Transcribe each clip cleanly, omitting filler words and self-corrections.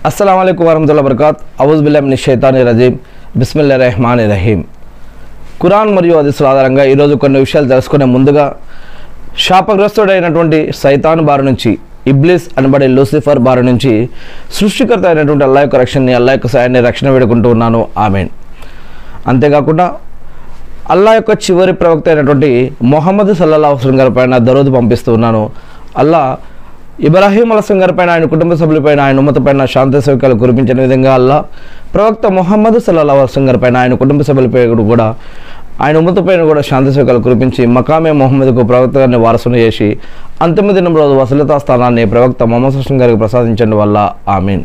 अस्सलाम वालेकुम वरहमतुल्लाहि वबरकातुहू औज़ु बिल्लाहि मिनश शैतानिर रजीम बिस्मिल्लाहिर रहमानिर रहीम ఖురాన్ మరియు హదీసుల ఆధారంగా ఈ రోజు కొన్ని విషయాలు తెలుసుకునే ముందుగా శాపగ్రస్తుడైనటువంటి సైతాన్ బారి నుంచి ఇబ్లీస్ అనబడే లూసిఫర్ బారి నుంచి సృష్టికర్త అయినటువంటి అల్లాహ్ యొక్క రక్షణని అల్లాహ్ యొక్క సహాయాన్ని రక్షణ వేడుకుంటూ ఉన్నాను ఆమీన్. అంతేకాకుండా అల్లాహ్ యొక్క చివరి ప్రవక్త అయినటువంటి ముహమ్మద్ సల్లల్లాహు అలైహి వసల్లం గారి పైన దరూద్ పంపిస్తూ ఉన్నాను. అల్లాహ్ ఇబ్రాహీం అలైహిస్సలాం గారి పైన ఆయన కుటుంబ సభ్యులపైన ఆయన ఉమ్మత పైన శాంతి సౌఖ్యాలు కురిపించిన విధంగా అల్లాహ్ ప్రవక్త ముహమ్మద్ సల్లల్లాహు అలైహి వసల్లం గారి పైన ఆయన కుటుంబ సభ్యులపై కూడా ఆయన ఉమ్మత పైన కూడా శాంతి సౌఖ్యాలు కురిపించి మకామే ముహమ్మద్కు ప్రవక్త గారిని వారసును చేసి అంతిమ దినం రోజు వసలతా స్థానాన్ని ప్రవక్త ముహమ్మద్ సల్లల్లాహు అలైహి వసల్లం గారికి ప్రసాదించండి వల్ల ఆమీన్.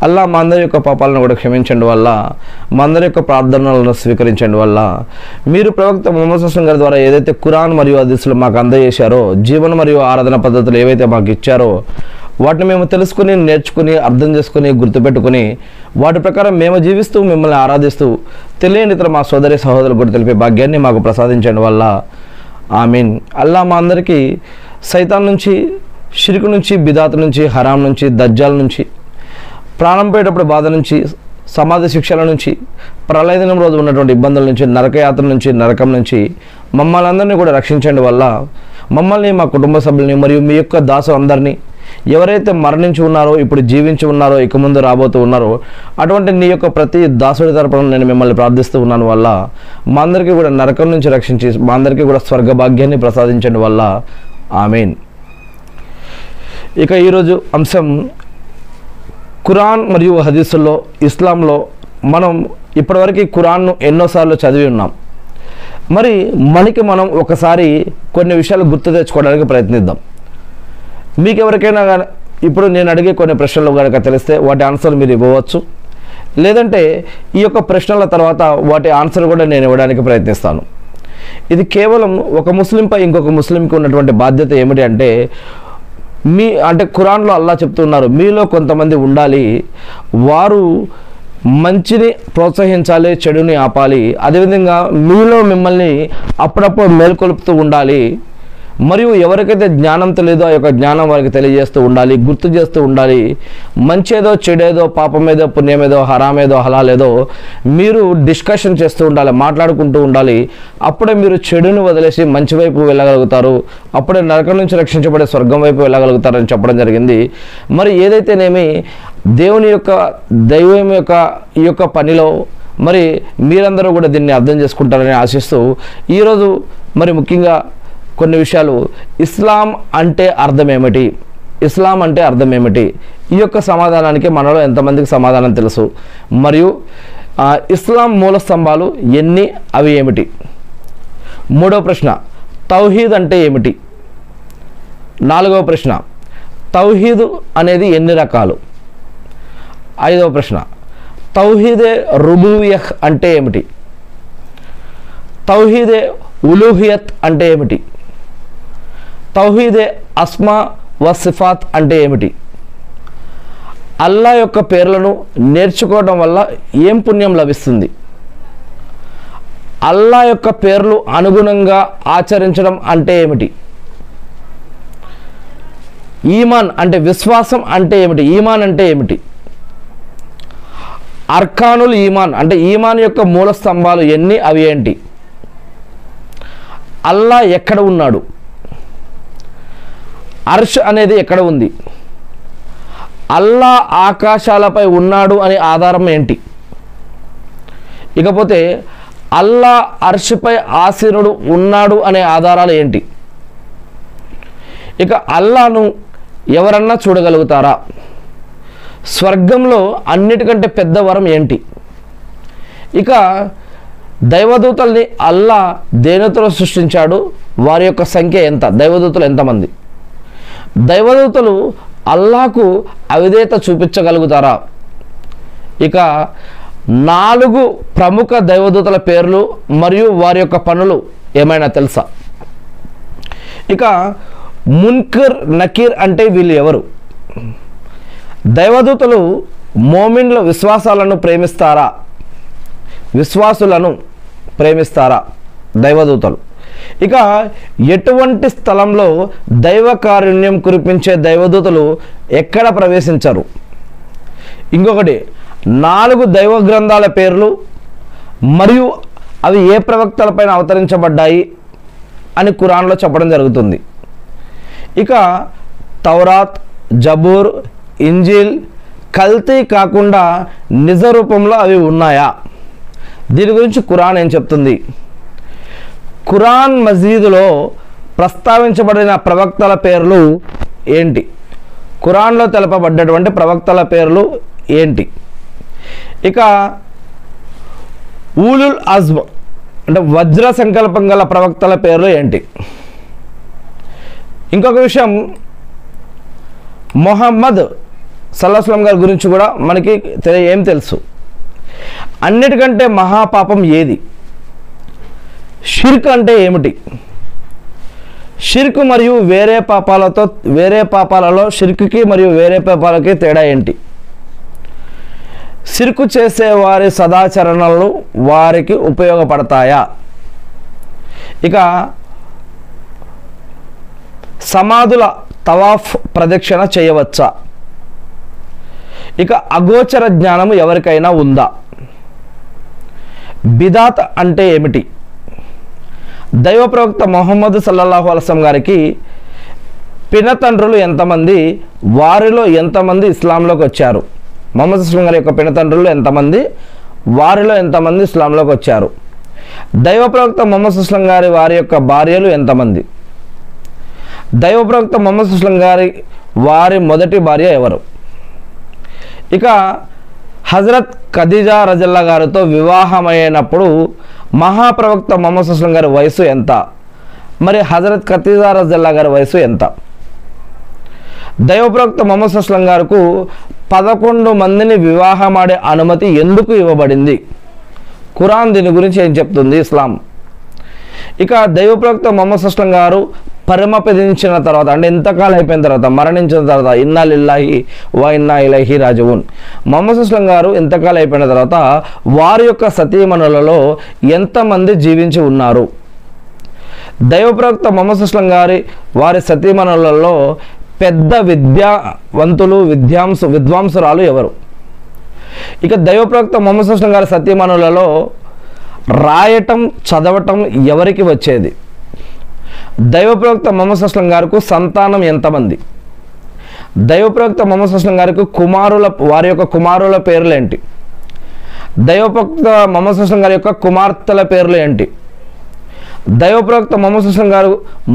అల్లాహ్ మా అందరి యొక్క పాపాలను కూడా క్షమించండి వల్ల మా అందరి యొక్క ప్రార్థనలను స్వీకరించండి వల్ల మీరు ప్రవక్త ముహమ్మద్ సల్లల్లాహు అలైహి వసల్లం గారి ద్వారా ఏదైతే ఖురాన్ మరియు హదీసులు మాకు అందజేశారో జీవన మరియు ఆరాధన పద్ధతులు ఏవైతే మాకు ఇచ్చారో వాటిని మేము తెలుసుకుని నేర్చుకుని అర్థం చేసుకుని గుర్తుపెట్టుకుని వాటి ప్రకారం మేము జీవిస్తూ మిమ్మల్ని ఆరాధిస్తూ తెలియని ఇతర మా సోదరి సహోదరులు కూడా తెలిపే భాగ్యాన్ని మాకు ప్రసాదించండి వల్ల ఆమీన్. అల్లాహ్ మా అందరికీ సైతాన్ నుంచి షిర్క్ నుంచి బిదాత్ నుంచి హరాం నుంచి దజ్జాల్ నుంచి ప్రాణం పోయేటప్పుడు బాధ నుంచి సమాధి శిక్షల నుంచి ప్రళయ దినం రోజు ఉన్నటువంటి ఇబ్బందుల నుంచి నరకయాత్ర నుంచి నరకం నుంచి మమ్మల్ని అందరినీ కూడా రక్షించండి వల్ల మమ్మల్ని మా కుటుంబ సభ్యుల్ని మరియు మీ యొక్క దాసు అందరినీ ఎవరైతే మరణించి ఉన్నారో ఇప్పుడు జీవించి ఉన్నారో ఇక ముందు రాబోతూ ఉన్నారో అటువంటి నీ యొక్క ప్రతి దాసుడి తరపున నేను మిమ్మల్ని ప్రార్థిస్తూ ఉన్నాను వల్ల మా అందరికీ కూడా నరకం నుంచి రక్షించి మా అందరికీ కూడా స్వర్గ భాగ్యాన్ని ప్రసాదించండి వల్ల ఆమీన్. ఇక ఈరోజు అంశం ఖురాన్ మరియు హదీసుల్లో ఇస్లాంలో మనం ఇప్పటివరకు ఖురాన్ను ఎన్నోసార్లు చదివి ఉన్నాం. మరి మనకి మనం ఒకసారి కొన్ని విషయాలు గుర్తు తెచ్చుకోవడానికి ప్రయత్నిద్దాం. మీకు ఎవరికైనా కానీ ఇప్పుడు నేను అడిగే కొన్ని ప్రశ్నలు కనుక తెలిస్తే వాటి ఆన్సర్ మీరు ఇవ్వవచ్చు, లేదంటే ఈ యొక్క ప్రశ్నల తర్వాత వాటి ఆన్సర్ కూడా నేను ఇవ్వడానికి ప్రయత్నిస్తాను. ఇది కేవలం ఒక ముస్లింపై ఇంకొక ముస్లింకి ఉన్నటువంటి బాధ్యత ఏమిటి అంటే ఖురాన్లో అల్లాహ్ చెప్తున్నారు మీలో కొంతమంది ఉండాలి, వారు మంచిని ప్రోత్సహించాలి, చెడుని ఆపాలి, అదేవిధంగా మీలో మిమ్మల్ని అప్పుడప్పుడు మేల్కొలుపుతూ ఉండాలి, మరియు ఎవరికైతే జ్ఞానం తెలియదో ఆ యొక్క జ్ఞానం వారికి తెలియజేస్తూ ఉండాలి, గుర్తు చేస్తూ ఉండాలి. మంచేదో చెడేదో పాపమేదో పుణ్యమేదో హరామేదో హలాలేదో మీరు డిస్కషన్ చేస్తూ ఉండాలి, మాట్లాడుకుంటూ ఉండాలి. అప్పుడే మీరు చెడుని వదిలేసి మంచి వైపు వెళ్ళగలుగుతారు, అప్పుడే నరకం నుంచి రక్షించబడే స్వర్గం వైపు వెళ్ళగలుగుతారని చెప్పడం జరిగింది. మరి ఏదైతేనేమి దేవుని యొక్క దైవం యొక్క ఈ యొక్క పనిలో మరి మీరందరూ కూడా దీన్ని అర్థం చేసుకుంటారని ఆశిస్తూ ఈరోజు మరి ముఖ్యంగా కొన్ని విషయాలు ఇస్లాం అంటే అర్థం ఏమిటి, ఇస్లాం అంటే అర్థం ఏమిటి, ఈ యొక్క సమాధానానికి మనలో ఎంతమందికి సమాధానం తెలుసు, మరియు ఇస్లాం మూల స్తంభాలు ఎన్ని అవి ఏమిటి. మూడవ ప్రశ్న తౌహీద్ అంటే ఏమిటి. నాలుగవ ప్రశ్న తౌహీద్ అనేది ఎన్ని రకాలు. ఐదవ ప్రశ్న తౌహీదే రుబూబియహ్ అంటే ఏమిటి, తౌహీదే ఉలూహియత్ అంటే ఏమిటి, తౌహీదే అస్మా వ సిఫాత్ అంటే ఏమిటి, అల్లాహ్ యొక్క పేర్లను నేర్చుకోవడం వల్ల ఏం పుణ్యం లభిస్తుంది, అల్లాహ్ యొక్క పేర్లు అనుగుణంగా ఆచరించడం అంటే ఏమిటి, ఈమాన్ అంటే విశ్వాసం అంటే ఏమిటి, ఈమాన్ అంటే ఏమిటి, అర్కానుల్ ఈమాన్ అంటే ఈమాన్ యొక్క మూల స్తంభాలు ఎన్ని అవి ఏంటి, అల్లాహ్ ఎక్కడ ఉన్నాడు, అర్ష్ అనేది ఎక్కడ ఉంది, అల్లాహ్ ఆకాశాలపై ఉన్నాడు అనే ఆధారం ఏంటి, ఇకపోతే అల్లాహ్ అర్ష్పై ఆసీనుడు ఉన్నాడు అనే ఆధారాలు ఏంటి, ఇక అల్లాహ్ను ఎవరన్నా చూడగలుగుతారా, స్వర్గంలో అన్నిటికంటే పెద్ద వరం ఏంటి, ఇక దైవదూతల్ని అల్లాహ్ దేనితో సృష్టించాడు, వారి యొక్క సంఖ్య ఎంత, దైవదూతలు ఎంతమంది, దైవదూతలు అల్లాహకు అవిధేయత చూపించగలుగుతారా, ఇక 4 ప్రముఖ దైవదూతల పేర్లు మరియు వారి యొక్క పనులు ఏమైనా తెలుసా, ఇక మున్కిర్ నకీర్ అంటే వీళ్ళు ఎవరు, దైవదూతలు మోమిన్ల విశ్వాసాలను ప్రేమిస్తారా, విశ్వాసులను ప్రేమిస్తారా దైవదూతలు, ఇక ఎటువంటి స్థలంలో దైవ కారుణ్యం కురిపించే దైవదూతలు ఎక్కడ ప్రవేశించరు, ఇంకొకటి 4 దైవ గ్రంథాల పేర్లు మరియు అవి ఏ ప్రవక్తలపైన అవతరించబడ్డాయి అని ఖురాన్లో చెప్పడం జరుగుతుంది. ఇక తౌరాత్, జబూర్, ఇంజిల్, కల్తీ కాకుండా నిజ రూపంలో అవి ఉన్నాయా? దీని గురించి ఖురాన్ ఏం చెప్తుంది? ఖురాన్ మజీదులో ప్రస్తావించబడిన ప్రవక్తల పేర్లు ఏంటి? ఖురాన్లో తెలపబడ్డటువంటి ప్రవక్తల పేర్లు ఏంటి? ఇక ఊలుల్ అజ్మ్ అంటే వజ్ర సంకల్పం గల ప్రవక్తల పేర్లు ఏంటి? ఇంకొక విషయం, మొహమ్మద్ సల్లల్లాహు అలైహి వసల్లం గారి గురించి కూడా మనకి ఏం తెలుసు? అన్నిటికంటే మహాపాపం ఏది? షిర్క్ అంటే ఏమిటి? షిర్క్ మరియు వేరే పాపాలలో షిర్క్కి మరియు వేరే పాపాలకి తేడా ఏంటి? షిర్కు చేసే వారి సదాచరణలు వారికి ఉపయోగపడతాయా? ఇక సమాధుల తవాఫ్ ప్రదక్షిణ చేయవచ్చా? ఇక అగోచర జ్ఞానం ఎవరికైనా ఉందా? బిదాత్ అంటే ఏమిటి? దైవ ప్రవక్త మొహమ్మద్ సల్లల్లాహు అలైహి వసల్లం గారికి పినతండ్రులు ఎంతమంది? వారిలో ఎంతమంది ఇస్లాంలోకి వచ్చారు? మొహమ్మద్ సల్లం గారి యొక్క పినతండ్రులు ఎంతమంది? వారిలో ఎంతమంది ఇస్లాంలోకి వచ్చారు? దైవ ప్రవక్త మొహమ్మద్ సల్లం గారి వారి యొక్క భార్యలు ఎంతమంది? దైవ ప్రవక్త మొహమ్మద్ సల్లం గారి వారి మొదటి భార్య ఎవరు? ఇక హజరత్ ఖదీజా రజల్లా గారితో వివాహమైనప్పుడు మహాప్రవక్త మొహమ్మద్ సల్లం గారి వయసు ఎంత? మరి హజరత్ ఖదీజా రజల్లా గారి వయసు ఎంత? దైవ ప్రవక్త మొహమ్మద్ సల్లం గారికి 11 మందిని వివాహమాడే అనుమతి ఎందుకు ఇవ్వబడింది? ఖురాన్ దీని గురించి ఏం చెప్తుంది? ఇస్లాం. ఇక దైవ ప్రవక్త మొహమ్మద్ సల్లం గారు పరమపదించిన తర్వాత, అంటే ఇంతకాలం అయిపోయిన తర్వాత, మరణించిన తర్వాత, ఇన్నా లిల్లాహి వ ఇన్నా ఇలైహి రాజిఊన్, మొహమ్మద్ సల్లం గారు ఇంతకాలం అయిపోయిన తర్వాత వారి యొక్క సతీమణులలో ఎంతమంది జీవించి ఉన్నారు? దైవ ప్రవక్త మొహమ్మద్ సల్లం గారి వారి సతీమణులలో పెద్ద విద్యావంతులు విద్వాంసురాలు ఎవరు? ఇక దైవ ప్రవక్త మొహమ్మద్ సల్లం గారి సతీమణులలో రాయటం చదవటం ఎవరికి వచ్చేది? దైవ ప్రవక్త మొహమ్మద్ సల్లం గారికి సంతానం ఎంతమంది? దైవ ప్రవక్త మొహమ్మద్ సల్లం గారికి వారి యొక్క కుమారుల పేర్లు ఏంటి? దైవ ప్రవక్త మొహమ్మద్ సల్లం గారి యొక్క కుమార్తెల పేర్లు ఏంటి? దైవ ప్రవక్త మొహమ్మద్ సల్లం గారు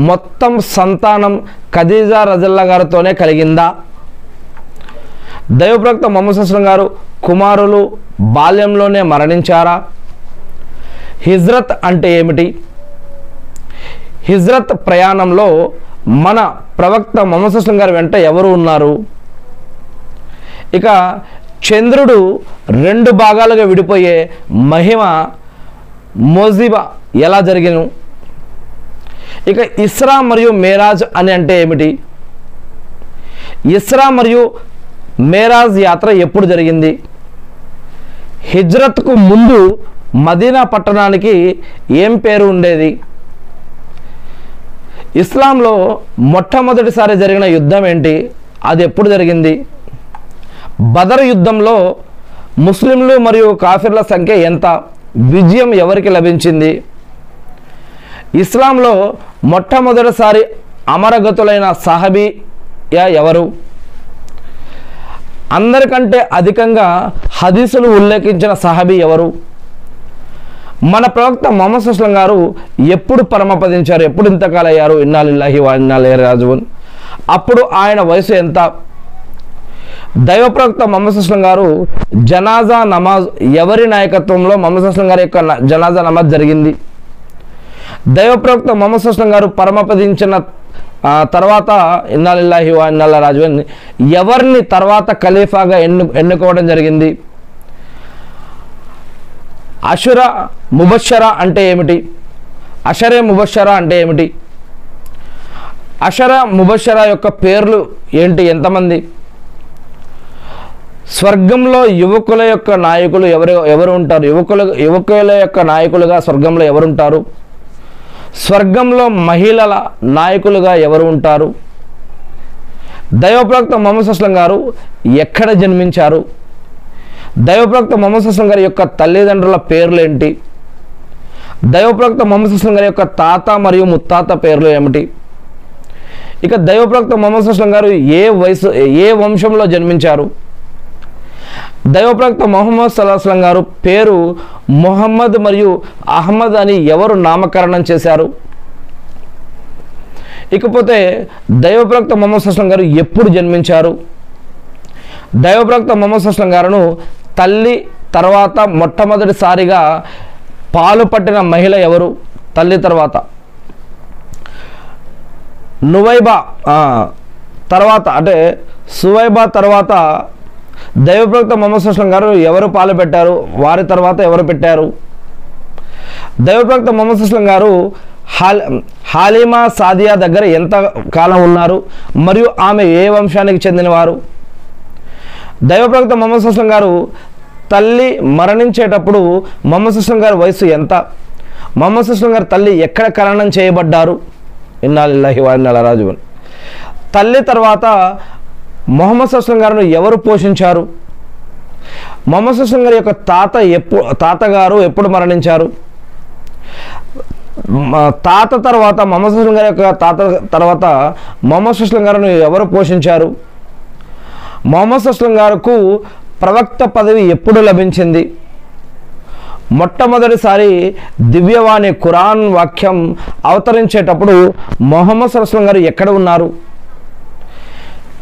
మొత్తం సంతానం ఖదీజా రజల్లా గారితోనే కలిగిందా? దైవ ప్రవక్త మొహమ్మద్ సల్లం గారు కుమారులు బాల్యంలోనే మరణించారా? హిజ్రత్ అంటే ఏమిటి? హిజ్రత్ ప్రయాణంలో మన ప్రవక్త మొహమ్మద్ సల్లం గారి వెంట ఎవరు ఉన్నారు? ఇక చంద్రుడు 2 భాగాలుగా విడిపోయే మహిమ మోజిబా ఎలా జరిగిను? ఇక ఇస్రా మరియు మేరాజ్ అని అంటే ఏమిటి? ఇస్రా మరియు మేరాజ్ యాత్ర ఎప్పుడు జరిగింది? హిజ్రత్కు ముందు మదీనా పట్టణానికి ఏం పేరు ఉండేది? ఇస్లాంలో మొట్టమొదటిసారి జరిగిన యుద్ధం ఏంటి? అది ఎప్పుడు జరిగింది? బదర్ యుద్ధంలో ముస్లింలు మరియు కాఫిర్ల సంఖ్య ఎంత? విజయం ఎవరికి లభించింది? ఇస్లాంలో మొట్టమొదటిసారి అమరగతులైన సహాబియా ఎవరు? అందరికంటే అధికంగా హదీసులు ఉల్లేఖించిన సహాబీ ఎవరు? మన ప్రవక్త మొహమ్మద్ సల్లం గారు ఎప్పుడు పరమపదించారు? ఎప్పుడు ఇంతకాలం అయ్యారు? ఇన్నా లిల్లాహి వ ఇన్నా ఇలైహి రాజిఊన్. అప్పుడు ఆయన వయసు ఎంత? దైవ ప్రవక్త మొహమ్మద్ సల్లం గారు జనాజా నమాజ్ ఎవరి నాయకత్వంలో మొహమ్మద్ సల్లం గారి యొక్క జనాజా నమాజ్ జరిగింది? దైవ ప్రవక్త మొహమ్మద్ సల్లం గారు పరమపదించిన తర్వాత ఇన్నా లిల్లాహి వ ఇన్నా ఇలైహి రాజిఊన్ ఎవరిని తర్వాత ఖలీఫాగా ఎన్నుకోవడం జరిగింది? అషురా ముబషరా అంటే ఏమిటి? అషరే ముబషరా అంటే ఏమిటి? అషరా ముబషరా యొక్క పేర్లు ఏంటి? ఎంతమంది? స్వర్గంలో యువకుల యొక్క నాయకులు ఎవరు ఉంటారు? యువకుల యొక్క నాయకులుగా స్వర్గంలో ఎవరుంటారు? స్వర్గంలో మహిళల నాయకులుగా ఎవరు ఉంటారు? దైవ ప్రవక్త మొహమ్మద్ సల్లం గారు ఎక్కడ జన్మించారు? దైవప్రవక్త ముహమ్మద్ సల్లల్లాహు అలైహి వసల్లం గారి యొక్క తల్లిదండ్రుల పేర్లు ఏంటి? దైవప్రవక్త ముహమ్మద్ సల్లల్లాహు అలైహి వసల్లం గారి యొక్క తాత మరియు ముత్తాత పేర్లు ఏమిటి? ఇక దైవప్రవక్త ముహమ్మద్ సల్లల్లాహు అలైహి వసల్లం గారు ఏ వంశంలో జన్మించారు? దైవప్రవక్త ముహమ్మద్ సల్లల్లాహు అలైహి వసల్లం గారు పేరు ముహమ్మద్ మరియు అహ్మద్ అని ఎవరు నామకరణం చేశారు? ఇకపోతే దైవప్రవక్త ముహమ్మద్ సల్లల్లాహు అలైహి వసల్లం గారు ఎప్పుడు జన్మించారు? దైవప్రవక్త ముహమ్మద్ సల్లల్లాహు అలైహి వసల్లం గారును తల్లి తర్వాత మొట్టమొదటిసారిగా పాలు పట్టిన మహిళ ఎవరు? తల్లి తర్వాత నువైబా తర్వాత అంటే సువైబా తర్వాత దైవప్రవక్త ముహమ్మద్ సల్లల్లాహు అలైహి వసల్లం గారు ఎవరు పాలు పెట్టారు? వారి తర్వాత ఎవరు పెట్టారు? దైవప్రవక్త ముహమ్మద్ సల్లల్లాహు అలైహి వసల్లం గారు హాలిమా సాదియా దగ్గర ఎంత కాలం ఉన్నారు మరియు ఆమె ఏ వంశానికి చెందినవారు? దైవప్రవక్త ముహమ్మద్ సల్లల్లాహు అలైహి వసల్లం గారు తల్లి మరణించేటప్పుడు ముహమ్మద్ సల్లల్లాహు అలైహి వసల్లం గారి వయసు ఎంత? ముహమ్మద్ సల్లల్లాహు అలైహి వసల్లం గారి తల్లి ఎక్కడ ఖననం చేయబడ్డారు? ఇన్నా లిల్లాహి వ ఇన్నా ఇలైహి రాజిఊన్. తల్లి తర్వాత ముహమ్మద్ సల్లల్లాహు అలైహి వసల్లం గారిని ఎవరు పోషించారు? ముహమ్మద్ సల్లల్లాహు అలైహి వసల్లం గారి యొక్క తాతగారు ఎప్పుడు మరణించారు? తాత తర్వాత ముహమ్మద్ సల్లల్లాహు అలైహి వసల్లం గారి యొక్క తాత తర్వాత ముహమ్మద్ సల్లల్లాహు అలైహి వసల్లం గారిని ఎవరు పోషించారు? ముహమ్మద్ సల్లల్లాహు అలైహి వసల్లం గారికి ప్రవక్త పదవి ఎప్పుడు లభించింది? మొట్టమొదటిసారి దివ్యవాణి ఖురాన్ వాక్యం అవతరించేటప్పుడు ముహమ్మద్ సల్లల్లాహు అలైహి వసల్లం గారు ఎక్కడ ఉన్నారు?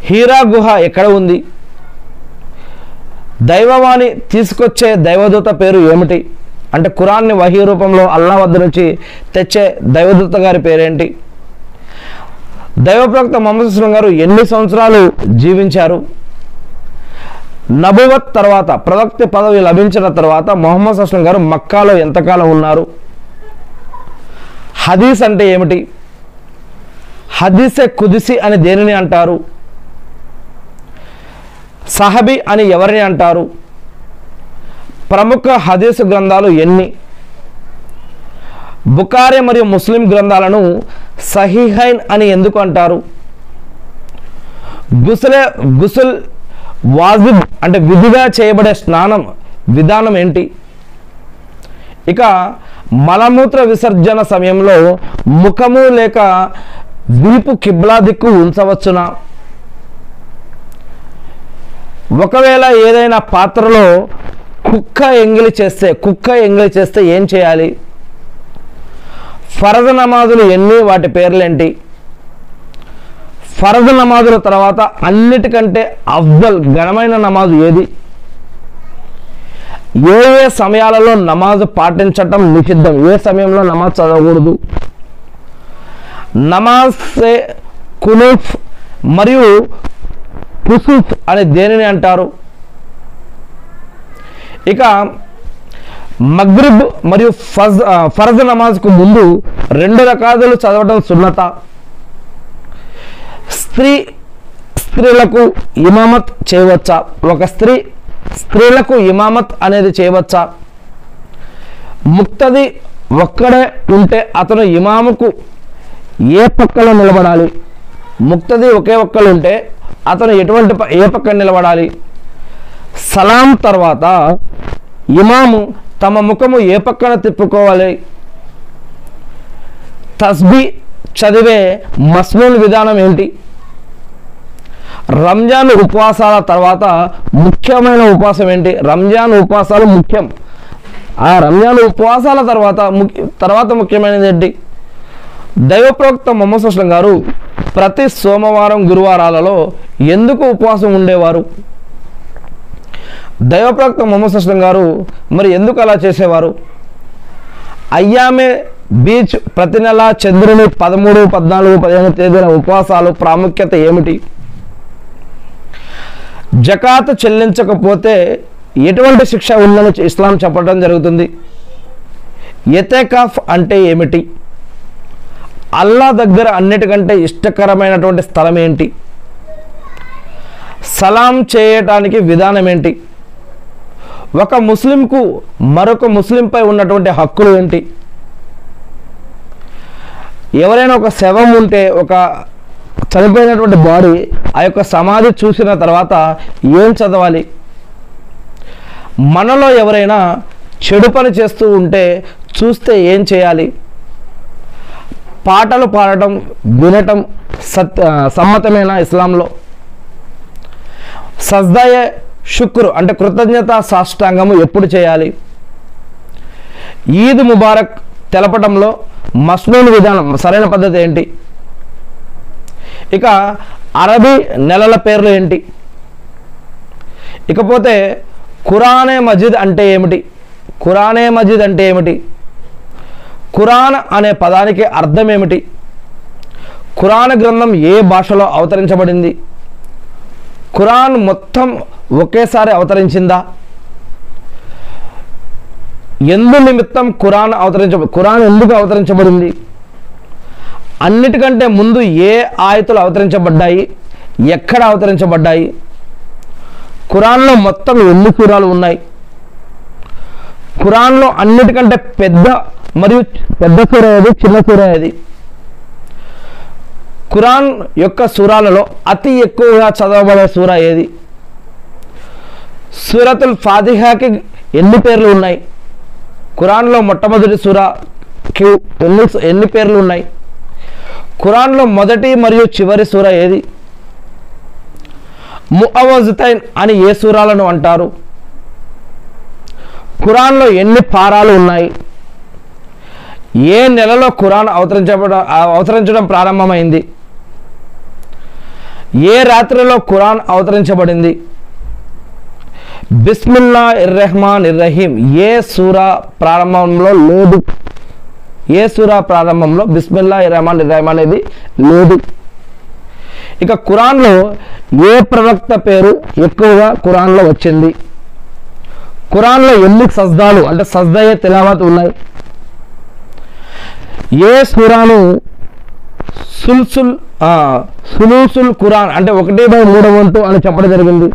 హీరా గుహ ఎక్కడ ఉంది? దైవవాణి తీసుకొచ్చే దైవదూత పేరు ఏమిటి? అంటే ఖురాన్ని వహీ రూపంలో అల్లాహ్ వద్ద నుంచి తెచ్చే దైవదూత గారి పేరేంటి? దైవప్రవక్త ముహమ్మద్ సల్లల్లాహు అలైహి వసల్లం గారు ఎన్ని సంవత్సరాలు జీవించారు? నబువత్ తర్వాత ప్రవక్త పదవి లభించిన తర్వాత ముహమ్మద్ సల్లల్లాహు అలైహి వసల్లం గారు మక్కాలో ఎంతకాలం ఉన్నారు? హదీస్ అంటే ఏమిటి? హదీసే కుదిసి అని దేనిని అంటారు? సహబీ అని ఎవరిని అంటారు? ప్రముఖ హదీసు గ్రంథాలు ఎన్ని? బుఖారీ మరియు ముస్లిం గ్రంథాలను సహీహైన్ అని ఎందుకు అంటారు? గుసుల్ వాజిబ్ అంటే విధిగా చేయబడే స్నానం విధానం ఏంటి? ఇక మలమూత్ర విసర్జన సమయంలో ముఖము లేక వీపు కిబ్లా దిక్కు ఉంచవచ్చునా? ఒకవేళ ఏదైనా పాత్రలో కుక్క ఎంగిలి చేస్తే ఏం చేయాలి? ఫరజ్ నమాజులు ఎన్ని? వాటి పేర్లేంటి? ఫరజ్ నమాజుల తర్వాత అన్నిటికంటే అఫ్జల్ ఘనమైన నమాజు ఏది? ఏ సమయాలలో నమాజు పాటించటం నిషిద్ధం? ఏ సమయంలో నమాజ్ చదవకూడదు? నమాజ్ కునూఫ్ మరియు కుసూఫ్ అని దేనిని అంటారు? ఇక మగ్రిబ్ మరియు ఫర్జ్ నమాజ్కు ముందు 2 రకాతులు చదవడం సున్నత? స్త్రీలకు ఇమామత్ చేయవచ్చా? ఒక స్త్రీలకు ఇమామత్ అనేది చేయవచ్చా? ముక్తది ఒక్కడే ఉంటే అతను ఇమాముకు ఏ పక్కలో నిలబడాలి? ముక్తది ఒకే ఒక్కలు ఉంటే అతను ఏ పక్కన నిలబడాలి? సలాం తర్వాత ఇమాము తమ ముఖము ఏ పక్కన తిప్పుకోవాలి? తస్బీ చదివే మస్నూన్ విధానం ఏంటి? రంజాన్ ఉపవాసాల తర్వాత ముఖ్యమైన ఉపవాసం ఏంటి? రంజాన్ ఉపవాసాలు ముఖ్యం. ఆ రంజాన్ ఉపవాసాల తర్వాత ముఖ్యమైనది ఏంటి? దైవప్రవక్త ముహమ్మద్ సల్లల్లాహు అలైహి వసల్లం గారు ప్రతి సోమవారం గురువారాలలో ఎందుకు ఉపవాసం ఉండేవారు? దైవప్రవక్త ముహమ్మద్ సల్లల్లాహు అలైహి వసల్లం గారు మరి ఎందుకు అలా చేసేవారు? అయ్యామే బీచ్ ప్రతి నెల చంద్రుని 13, 14, 15 తేదీల ఉపవాసాలు ప్రాముఖ్యత ఏమిటి? జకాత్ చెల్లించకపోతే ఎటువంటి శిక్ష ఉందని ఇస్లాం చెప్పడం జరుగుతుంది? ఎతేకాఫ్ అంటే ఏమిటి? అల్లాహ్ దగ్గర అన్నిటికంటే ఇష్టకరమైనటువంటి స్థలం ఏంటి? సలాం చేయటానికి విధానం ఏంటి? ఒక ముస్లింకు మరొక ముస్లింపై ఉన్నటువంటి హక్కులు ఏంటి? ఎవరైనా ఒక శవం ఉంటే, ఒక చనిపోయినటువంటి బాడీ, ఆ యొక్క సమాధి చూసిన తర్వాత ఏం చదవాలి? మనలో ఎవరైనా చెడు పని చేస్తూ ఉంటే చూస్తే ఏం చేయాలి? పాటలు పాడటం, వినటం సమ్మతమేనా ఇస్లాంలో? సజ్దాయే శుక్రు అంటే కృతజ్ఞత సాష్టాంగము ఎప్పుడు చేయాలి? ఈద్ ముబారక్ తెలపడంలో మస్నూన్ విధానం సరైన పద్ధతి ఏంటి? ఇక అరబీ నెలల పేర్లు ఏంటి? ఇకపోతే ఖురానే మజీద్ అంటే ఏమిటి? ఖురానే మజీద్ అంటే ఏమిటి? ఖురాన్ అనే పదానికి అర్థం ఏమిటి? ఖురాన్ గ్రంథం ఏ భాషలో అవతరించబడింది? ఖురాన్ మొత్తం ఒకేసారి అవతరించిందా? ఎందు నిమిత్తం ఖురాన్ ఎందుకు అవతరించబడింది? అన్నిటికంటే ముందు ఏ ఆయతులు అవతరించబడ్డాయి? ఎక్కడ అవతరించబడ్డాయి? ఖురాన్లో మొత్తం ఎన్ని సూరాలు ఉన్నాయి? ఖురాన్లో అన్నిటికంటే పెద్ద సూర ఏది, చిన్న సూర ఏది? ఖురాన్ యొక్క సూరాలలో అతి ఎక్కువగా చదవబడే సూర ఏది? సూరతుల్ ఫాతిహాకి ఎన్ని పేర్లు ఉన్నాయి? ఖురాన్లో మొట్టమొదటి సూరాకి ఎన్ని పేర్లు ఉన్నాయి? ఖురాన్లో మొదటి మరియు చివరి సూర ఏది? ముఅవజతైన్ అని ఏ సూరాలను అంటారు? ఖురాన్లో ఎన్ని పారాలు ఉన్నాయి? ఏ నెలలో ఖురాన్ అవతరించడం ప్రారంభమైంది? ఏ రాత్రిలో ఖురాన్ అవతరించబడింది? బిస్మిల్లాహిర్రహ్మానిర్రహీం ఏ సూరా ప్రారంభంలో లేదు? ఏ సూరా ప్రారంభంలో బిస్మిల్లాహిర్రహ్మానిర్రహీం అనేది లేదు. ఇక ఖురాన్లో ఏ ప్రవక్త పేరు ఎక్కువగా ఖురాన్లో వచ్చింది? ఖురాన్లో ఎన్ని సజ్దాలు అంటే సజ్దాయే తిలావత్ ఉన్నాయి? ఏ సూరాను సులుసుల్ ఖురాన్ అంటే 1/3 వంతు అని చెప్పడం జరిగింది?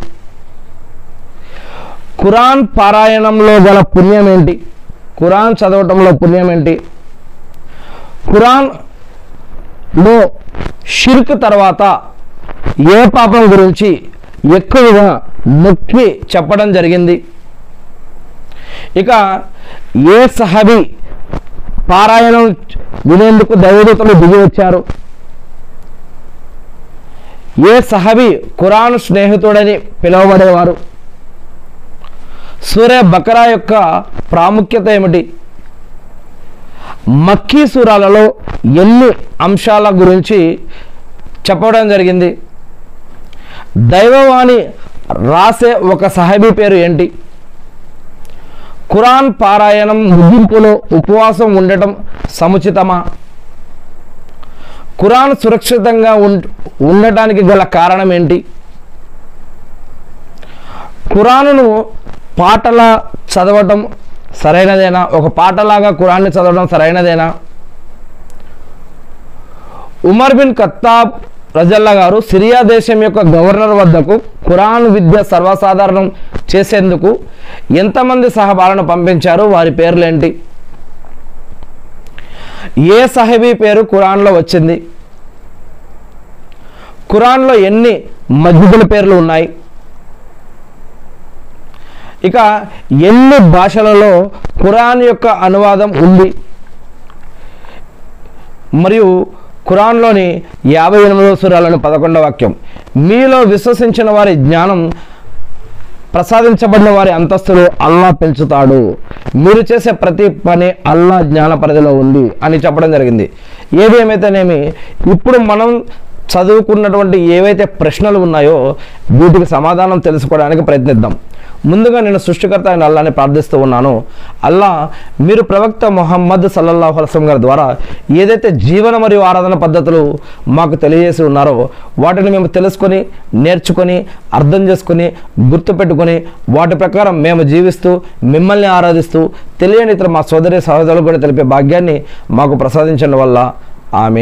ఖురాన్ పారాయణంలో గల పుణ్యం ఏంటి? ఖురాన్ చదవటంలో పుణ్యం ఏంటి? ఖురాన్లో షిర్క్ తర్వాత ఏ పాపం గురించి ఎక్కువగా నొక్కి చెప్పడం జరిగింది? ఇక ఏ సహబీ పారాయణం వినేందుకు దైవదూతలు దిగి వచ్చారు? ఏ సహబీ ఖురాన్ స్నేహితుడని పిలువబడేవారు? సూరే బకరా యొక్క ప్రాముఖ్యత ఏమిటి? మక్కీ సూరాలలో ఎన్ని అంశాల గురించి చెప్పడం జరిగింది? దైవవాణి రాసే ఒక సహబీ పేరు ఏంటి? ఖురాన్ పారాయణం ముగింపులో ఉపవాసం ఉండటం సముచితమా? ఖురాన్ సురక్షితంగా ఉండటానికి గల కారణం ఏంటి? ఖురాన్ను పాటలా చదవటం సరైనదేనా? ఒక పాటలాగా ఖురాన్ని చదవడం సరైనదేనా? ఉమర్ బిన్ ఖత్తాబ్ రజల్లా గారు సిరియా దేశం యొక్క గవర్నర్ వద్దకు ఖురాన్ విద్య సర్వసాధారణం చేసేందుకు ఎంతమంది సహబాలను పంపించారు? వారి పేర్లేంటి? ఏ సహబీ పేరు ఖురాన్లో వచ్చింది? ఖురాన్లో ఎన్ని మస్జిదుల పేర్లు ఉన్నాయి? ఇక ఎన్ని భాషలలో ఖురాన్ యొక్క అనువాదం ఉంది? మరియు ఖురాన్లోని 58వ సూరాలోని 11వ వాక్యం మీలో విశ్వసించిన వారి జ్ఞానం ప్రసాదించబడిన వారి అంతస్తులు అల్లా పెంచుతాడు, మీరు చేసే ప్రతి పని అల్లా జ్ఞాన పరిధిలో ఉంది అని చెప్పడం జరిగింది. ఏది ఏమైతేనేమి ఇప్పుడు మనం చదువుకున్నటువంటి ఏవైతే ప్రశ్నలు ఉన్నాయో వీటికి సమాధానం తెలుసుకోవడానికి ప్రయత్నిద్దాం. ముందుగా నేను సృష్టికర్త అయిన అల్లాని ప్రార్థిస్తూ ఉన్నాను. అల్లా మీరు ప్రవక్త ముహమ్మద్ సల్లల్లాహు అలైహి వసల్లం గారి ద్వారా ఏదైతే జీవన మరియు ఆరాధన పద్ధతులు మాకు తెలియజేసి ఉన్నారో వాటిని మేము తెలుసుకొని, నేర్చుకొని, అర్థం చేసుకొని, గుర్తుపెట్టుకొని వాటి ప్రకారం మేము జీవిస్తూ మిమ్మల్ని ఆరాధిస్తూ తెలియని ఇతర మా సోదరి సహోదరులు కూడా తెలిపే భాగ్యాన్ని మాకు ప్రసాదించడం వల్ల ఆమీన్.